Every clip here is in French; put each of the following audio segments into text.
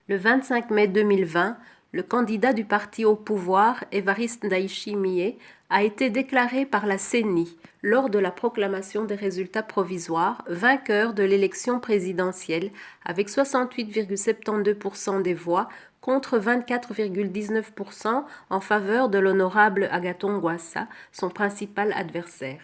Le 25 mai 2020, le candidat du parti au pouvoir, Évariste Ndayishimiye, a été déclaré par la CENI, lors de la proclamation des résultats provisoires, vainqueur de l'élection présidentielle avec 68,72% des voix contre 24,19% en faveur de l'honorable Agathon Rwasa, son principal adversaire.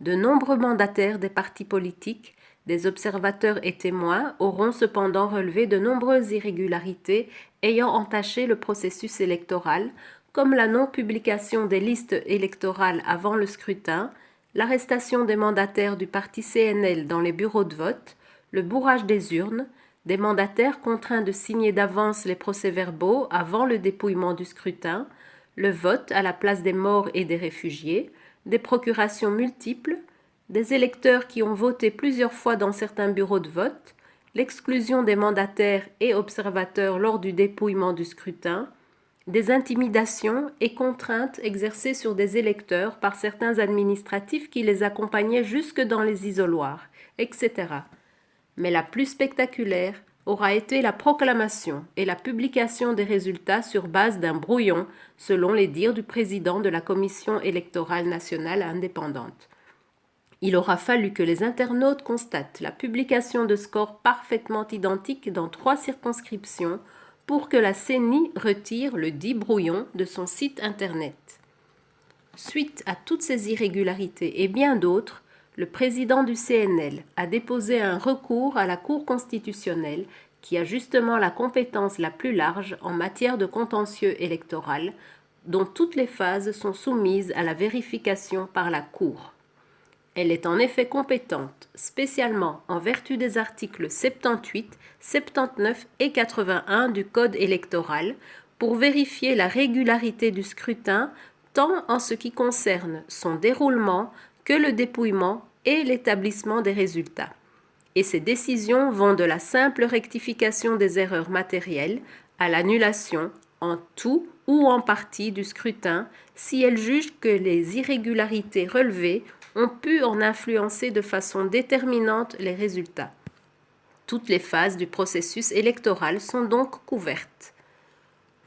De nombreux mandataires des partis politiques, des observateurs et témoins auront cependant relevé de nombreuses irrégularités ayant entaché le processus électoral, comme la non-publication des listes électorales avant le scrutin, l'arrestation des mandataires du parti CNL dans les bureaux de vote, le bourrage des urnes, des mandataires contraints de signer d'avance les procès-verbaux avant le dépouillement du scrutin, le vote à la place des morts et des réfugiés, des procurations multiples, des électeurs qui ont voté plusieurs fois dans certains bureaux de vote, l'exclusion des mandataires et observateurs lors du dépouillement du scrutin, des intimidations et contraintes exercées sur des électeurs par certains administratifs qui les accompagnaient jusque dans les isoloirs, etc. Mais la plus spectaculaire aura été la proclamation et la publication des résultats sur base d'un brouillon, selon les dires du président de la Commission électorale nationale indépendante. Il aura fallu que les internautes constatent la publication de scores parfaitement identiques dans 3 circonscriptions pour que la CENI retire le dit brouillon de son site internet. Suite à toutes ces irrégularités et bien d'autres, le président du CNL a déposé un recours à la Cour constitutionnelle qui a justement la compétence la plus large en matière de contentieux électoral, dont toutes les phases sont soumises à la vérification par la Cour. Elle est en effet compétente, spécialement en vertu des articles 78, 79 et 81 du Code électoral, pour vérifier la régularité du scrutin tant en ce qui concerne son déroulement que le dépouillement et l'établissement des résultats. Et ces décisions vont de la simple rectification des erreurs matérielles à l'annulation en tout ou en partie du scrutin si elle juge que les irrégularités relevées ont pu en influencer de façon déterminante les résultats. Toutes les phases du processus électoral sont donc couvertes.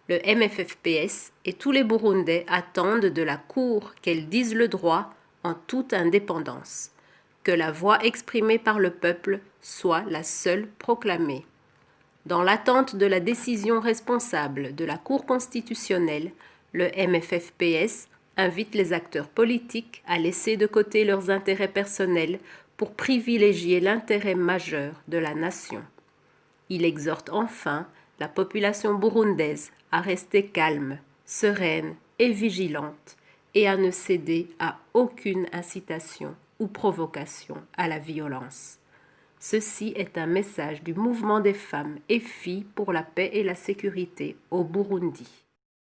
Le MFFPS et tous les Burundais attendent de la Cour qu'elle dise le droit en toute indépendance, que la voix exprimée par le peuple soit la seule proclamée. Dans l'attente de la décision responsable de la Cour constitutionnelle, le MFFPS invite les acteurs politiques à laisser de côté leurs intérêts personnels pour privilégier l'intérêt majeur de la nation. Il exhorte enfin la population burundaise à rester calme, sereine et vigilante et à ne céder à aucune incitation ou provocation à la violence. Ceci est un message du mouvement des femmes et filles pour la paix et la sécurité au Burundi.